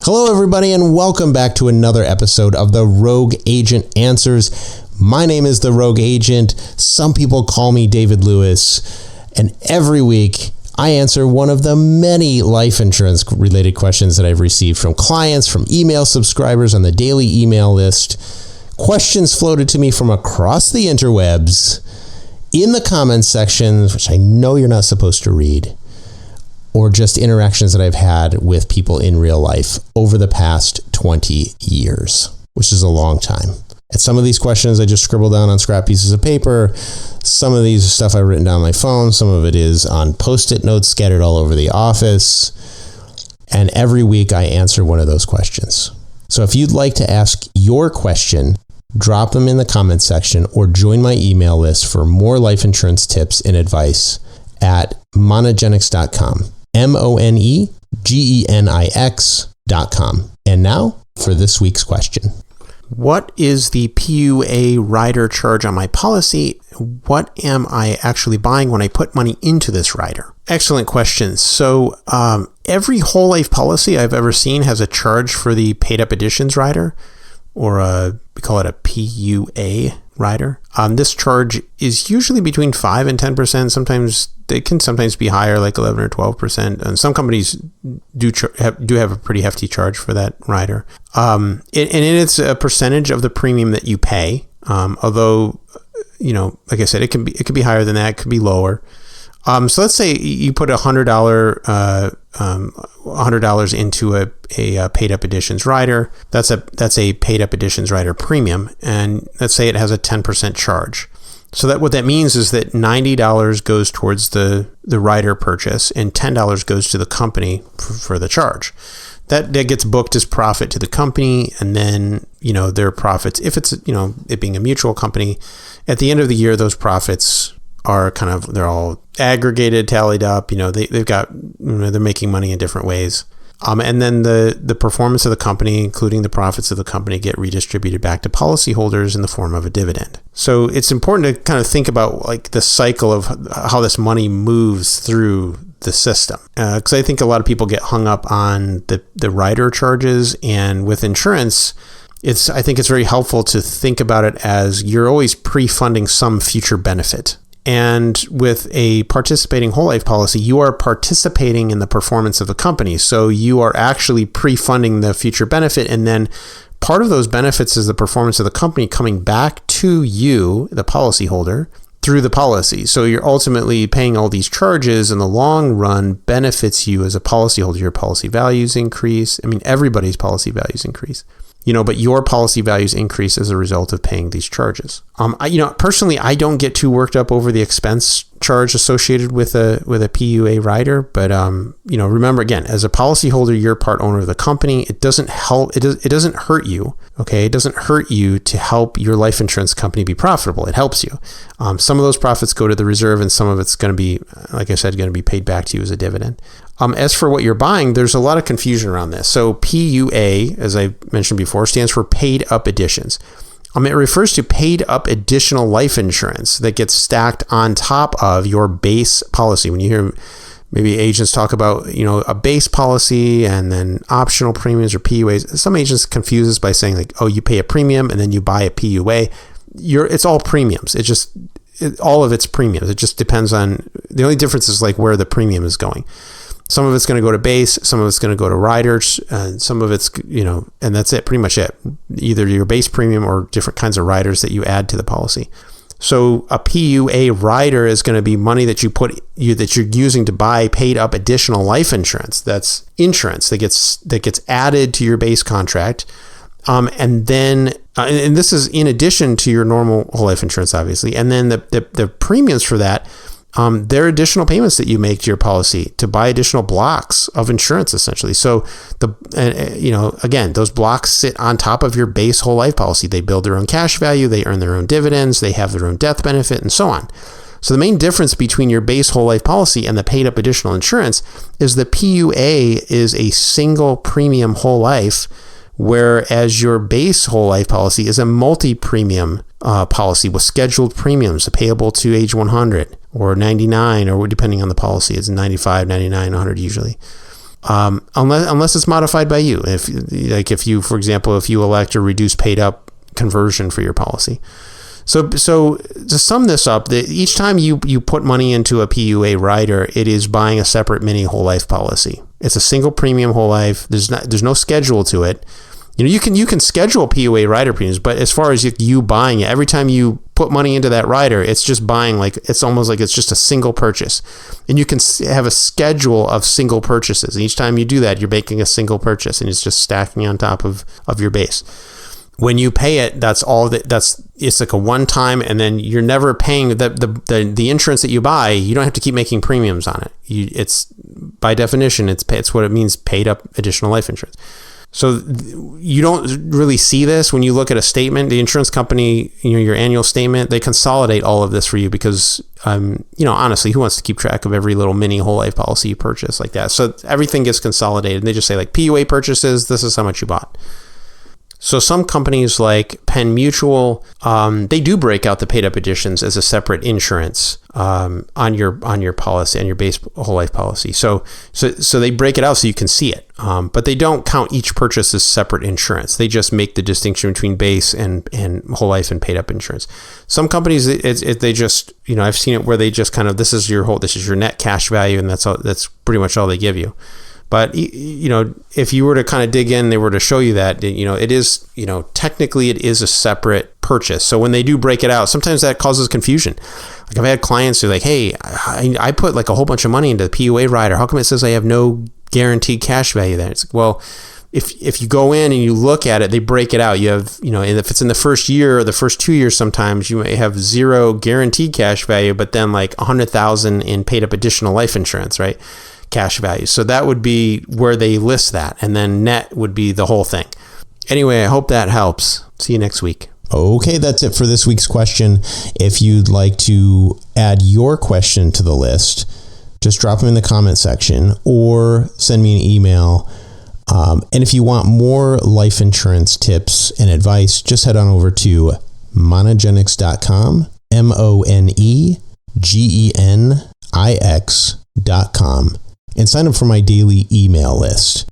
Hello, everybody, and welcome back to another episode of the Rogue Agent Answers. My name is the Rogue Agent. Some people call me David Lewis, and every week I answer one of the many life insurance related questions that I've received from clients, from email subscribers on the daily email list, questions floated to me from across the interwebs, in the comments sections, which I know you're not supposed to read, or just interactions that I've had with people in real life over the past 20 years, which is a long time. And some of these questions I just scribbled down on scrap pieces of paper. Some of these are stuff I've written down on my phone. Some of it is on Post-it notes scattered all over the office. And every week I answer one of those questions. So if you'd like to ask your question, drop them in the comments section or join my email list for more life insurance tips and advice at monogenics.com. monegenics.com. And now for this week's question. What is the PUA rider charge on my policy? What am I actually buying when I put money into this rider? Excellent question. So every whole life policy I've ever seen has a charge for the paid up additions rider, or we call it a PUA rider. This charge is usually between 5 and 10%. Sometimes it can sometimes be higher, like 11 or 12%. And some companies do have a pretty hefty charge for that rider. And it's a percentage of the premium that you pay. Although, like I said, it could be higher than that. It could be lower. So let's say you put $100 into a paid up additions rider. That's a paid up additions rider premium, and let's say it has a 10% charge. So that what that means is that $90 goes towards the rider purchase, and $10 goes to the company for the charge. That gets booked as profit to the company, and then their profits, if it's it being a mutual company, at the end of the year, those profits are they're all aggregated, tallied up. They've got they're making money in different ways. And then the performance of the company, including the profits of the company, get redistributed back to policyholders in the form of a dividend. So it's important to think about the cycle of how this money moves through the system. Because I think a lot of people get hung up on the rider charges, and with insurance, I think it's very helpful to think about it as you're always pre-funding some future benefit. And with a participating whole life policy, you are participating in the performance of the company. So you are actually pre-funding the future benefit. And then part of those benefits is the performance of the company coming back to you, the policyholder, through the policy. So you're ultimately paying all these charges in the long run benefits you as a policyholder. Your policy values increase. Everybody's policy values increase. But your policy values increase as a result of paying these charges. Personally, I don't get too worked up over the expense charge associated with a PUA rider. But, remember, again, as a policyholder, you're part owner of the company. It doesn't help. It doesn't hurt you. Okay. It doesn't hurt you to help your life insurance company be profitable. It helps you. Some of those profits go to the reserve, and some of it's going to be, like I said, going to be paid back to you as a dividend. As for what you're buying, there's a lot of confusion around this. So PUA, as I mentioned before, stands for paid up additions. It refers to paid up additional life insurance that gets stacked on top of your base policy. When you hear maybe agents talk about, a base policy and then optional premiums or PUAs, some agents confuse this by saying you pay a premium and then you buy a PUA. It's all premiums. All of it's premiums. It just depends on, the only difference is where the premium is going. Some of it's going to go to base, some of it's going to go to riders, and some of it's, and that's it, pretty much it. Either your base premium or different kinds of riders that you add to the policy. So a PUA rider is going to be money that that you're using to buy paid up additional life insurance. That's insurance that gets added to your base contract. And then, and this is in addition to your normal whole life insurance, obviously. And then the premiums for that, there are additional payments that you make to your policy to buy additional blocks of insurance, essentially. So again, those blocks sit on top of your base whole life policy. They build their own cash value, they earn their own dividends, they have their own death benefit, and so on. So the main difference between your base whole life policy and the paid up additional insurance is the PUA is a single premium whole life, whereas your base whole life policy is a multi-premium policy with scheduled premiums payable to age 100 or 99, or depending on the policy, it's 95, 99, 100 usually. unless it's modified by you. If you, for example, if you elect a reduced paid up conversion for your policy. So to sum this up, each time you put money into a PUA rider, it is buying a separate mini whole life policy. It's a single premium whole life. There's no schedule to it. You can schedule PUA rider premiums, but as far as you buying it, every time you put money into that rider, it's just buying, like, it's almost like it's just a single purchase. And you can have a schedule of single purchases. And each time you do that, you're making a single purchase, and it's just stacking on top of your base. When you pay it, it's like a one time, and then you're never paying the insurance that you buy. You don't have to keep making premiums on it. It's by definition, it's what it means, paid up additional life insurance. So you don't really see this when you look at a statement. The insurance company, your annual statement, they consolidate all of this for you because, honestly, who wants to keep track of every little mini whole life policy you purchase like that? So everything gets consolidated. They just say, like, PUA purchases, this is how much you bought. So some companies like Penn Mutual, they do break out the paid up additions as a separate insurance on your policy, on your base whole life policy. So they break it out so you can see it, but they don't count each purchase as separate insurance. They just make the distinction between base and whole life and paid up insurance. Some companies, they just, I've seen it where they just kind of, this is your net cash value, and that's pretty much all they give you. But, if you were to kind of dig in, they were to show you that, it is, technically it is a separate purchase. So when they do break it out, sometimes that causes confusion. Like, I've had clients who are like, hey, I put like a whole bunch of money into the PUA rider. How come it says I have no guaranteed cash value there? It's like, well, if you go in and you look at it, they break it out. You have, and if it's in the first year or the first 2 years, sometimes you may have zero guaranteed cash value, but then like 100,000 in paid up additional life insurance, right? Cash value. So that would be where they list that, and then net would be the whole thing. Anyway, I hope that helps. See you next week. Okay, that's it for this week's question. If you'd like to add your question to the list, just drop them in the comment section or send me an email. And if you want more life insurance tips and advice, just head on over to monogenics.com, MONEGENIX.com. and sign up for my daily email list.